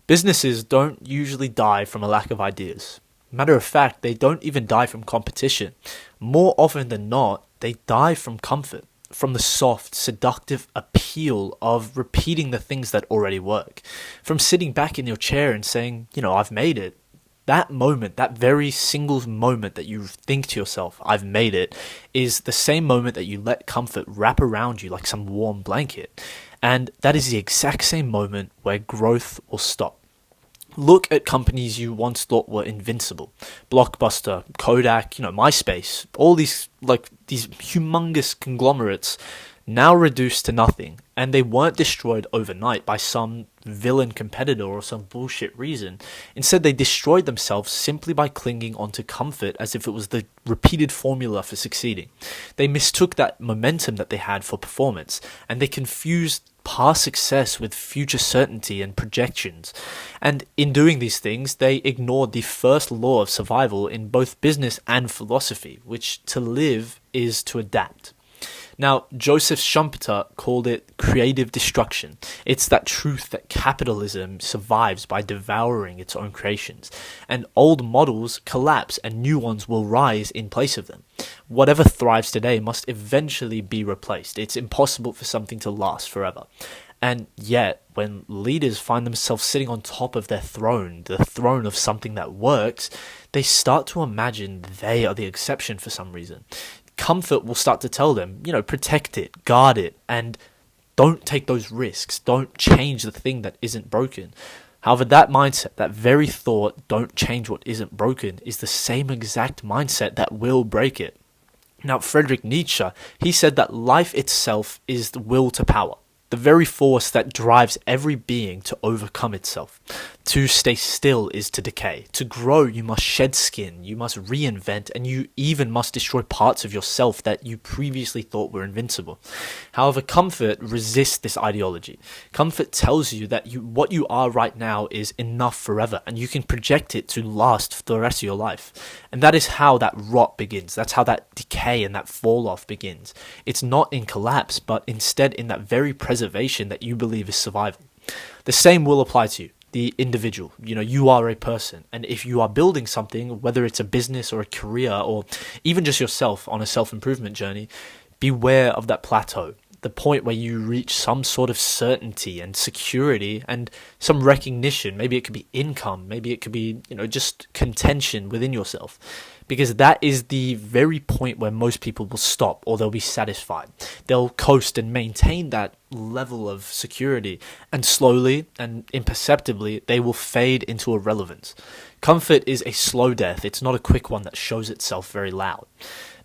Businesses don't usually die from a lack of ideas. Matter of fact, they don't even die from competition. More often than not, they die from comfort, from the soft, seductive appeal of repeating the things that already work, from sitting back in your chair and saying, I've made it. That moment, that very single moment that you think to yourself, I've made it, is the same moment that you let comfort wrap around you like some warm blanket. And that is the exact same moment where growth will stop. Look at companies you once thought were invincible. Blockbuster, Kodak, MySpace, all these humongous conglomerates now reduced to nothing. And they weren't destroyed overnight by some villain competitor or some bullshit reason. Instead, they destroyed themselves simply by clinging onto comfort as if it was the repeated formula for succeeding. They mistook that momentum that they had for performance, and they confused past success with future certainty and projections. And in doing these things, they ignored the first law of survival in both business and philosophy, which to live is to adapt. Now, Joseph Schumpeter called it creative destruction. It's that truth that capitalism survives by devouring its own creations, and old models collapse and new ones will rise in place of them. Whatever thrives today must eventually be replaced. It's impossible for something to last forever. And yet, when leaders find themselves sitting on top of their throne, the throne of something that works, they start to imagine they are the exception for some reason. Comfort will start to tell them, protect it, guard it, and don't take those risks. Don't change the thing that isn't broken. However, that mindset, that very thought, don't change what isn't broken, is the same exact mindset that will break it. Now, Friedrich Nietzsche, he said that life itself is the will to power, the very force that drives every being to overcome itself. To stay still is to decay. To grow, you must shed skin, you must reinvent, and you even must destroy parts of yourself that you previously thought were invincible. However, comfort resists this ideology. Comfort tells you that what you are right now is enough forever, and you can project it to last for the rest of your life. And that is how that rot begins. That's how that decay and that fall off begins. It's not in collapse, but instead in that very preservation that you believe is survival. The same will apply to you, the individual. You are a person, and if you are building something, whether it's a business or a career or even just yourself on a self-improvement journey, beware of that plateau, the point where you reach some sort of certainty and security and some recognition. Maybe it could be income, maybe it could be just contention within yourself, because that is the very point where most people will stop, or they'll be satisfied. They'll coast and maintain that level of security, and slowly and imperceptibly they will fade into irrelevance. Comfort is a slow death. It's not a quick one that shows itself very loud.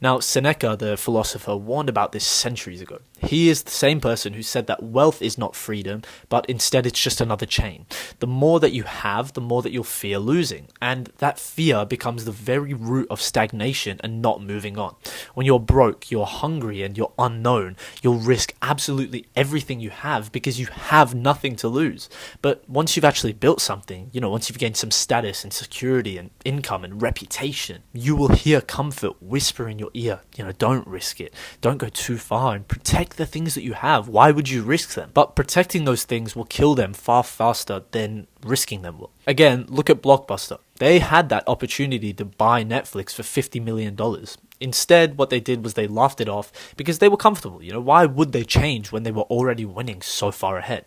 Now, Seneca, the philosopher, warned about this centuries ago. He is the same person who said that wealth is not freedom, but instead it's just another chain. The more that you have, the more that you'll fear losing. And that fear becomes the very root of stagnation and not moving on. When you're broke, you're hungry, and you're unknown, you'll risk absolutely everything you have because you have nothing to lose. But once you've actually built something, once you've gained some status and security and income and reputation, you will hear comfort whisper in your ear, don't risk it. Don't go too far, and protect the things that you have. Why would you risk them? But protecting those things will kill them far faster than risking them will. Again, look at Blockbuster. They had that opportunity to buy Netflix for $50 million. Instead, what they did was they laughed it off because they were comfortable. Why would they change when they were already winning so far ahead?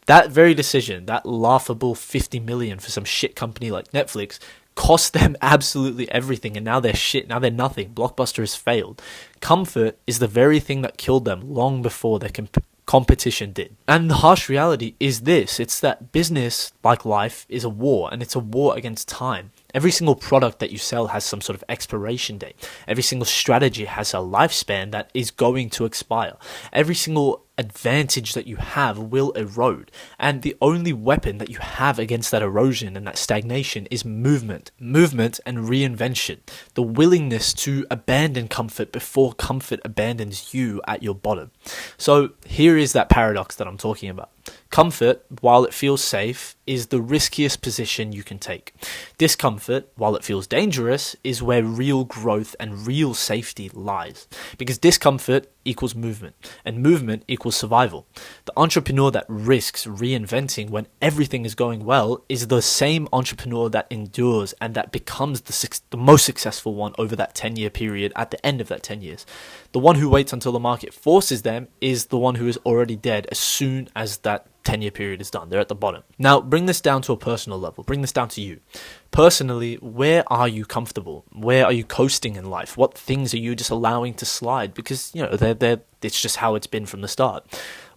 That very decision, that laughable $50 million for some shit company like Netflix, cost them absolutely everything, and now they're shit, now they're nothing. Blockbuster has failed. Comfort is the very thing that killed them long before their competition did. And the harsh reality is this: it's that business, like life, is a war, and it's a war against time. Every single product that you sell has some sort of expiration date. Every single strategy has a lifespan that is going to expire. Every single advantage that you have will erode. And the only weapon that you have against that erosion and that stagnation is movement. Movement and reinvention. The willingness to abandon comfort before comfort abandons you at your bottom. So here is that paradox that I'm talking about. Comfort, while it feels safe, is the riskiest position you can take. Discomfort, while it feels dangerous, is where real growth and real safety lies. Because discomfort equals movement, and movement equals survival. The entrepreneur that risks reinventing when everything is going well is the same entrepreneur that endures and that becomes the most successful one over that 10-year period at the end of that 10 years. The one who waits until the market forces them is the one who is already dead as soon as that 10-year period is done. They're at the bottom. Now, bring this down to a personal level. Bring this down to you. Personally, where are you comfortable? Where are you coasting in life? What things are you just allowing to slide? Because, it's just how it's been from the start.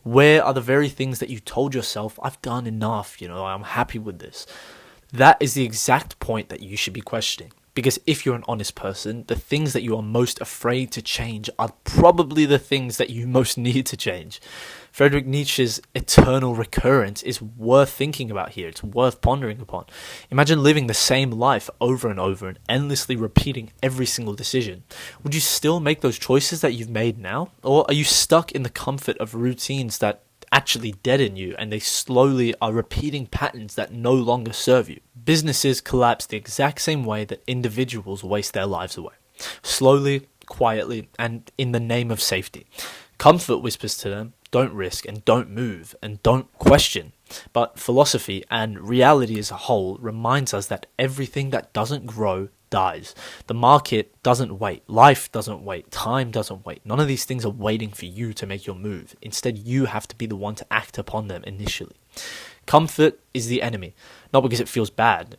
Where are the very things that you told yourself, I've done enough, I'm happy with this? That is the exact point that you should be questioning. Because if you're an honest person, the things that you are most afraid to change are probably the things that you most need to change. Friedrich Nietzsche's eternal recurrence is worth thinking about here. It's worth pondering upon. Imagine living the same life over and over and endlessly repeating every single decision. Would you still make those choices that you've made now? Or are you stuck in the comfort of routines that actually deaden you and they slowly are repeating patterns that no longer serve you? Businesses collapse the exact same way that individuals waste their lives away. Slowly, quietly, and in the name of safety. Comfort whispers to them, don't risk and don't move and don't question. But philosophy and reality as a whole reminds us that everything that doesn't grow dies. The market doesn't wait. Life doesn't wait. Time doesn't wait. None of these things are waiting for you to make your move. Instead, you have to be the one to act upon them initially. Comfort is the enemy. Not because it feels bad.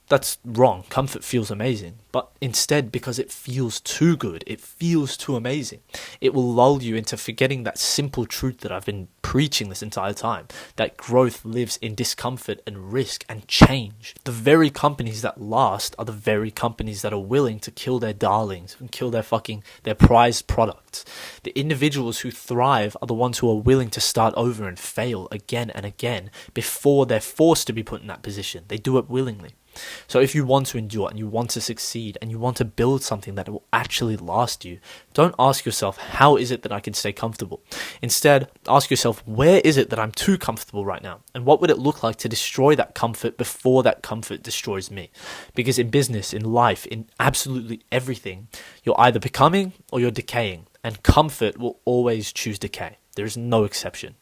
That's wrong. Comfort feels amazing. But instead, because it feels too good, it feels too amazing. It will lull you into forgetting that simple truth that I've been preaching this entire time. That growth lives in discomfort and risk and change. The very companies that last are the very companies that are willing to kill their darlings and kill their prized products. The individuals who thrive are the ones who are willing to start over and fail again and again before they're forced to be put in that position. They do it willingly. So if you want to endure and you want to succeed and you want to build something that will actually last you, don't ask yourself, how is it that I can stay comfortable? Instead, ask yourself, where is it that I'm too comfortable right now? And what would it look like to destroy that comfort before that comfort destroys me? Because in business, in life, in absolutely everything, you're either becoming or you're decaying. And comfort will always choose decay. There is no exception.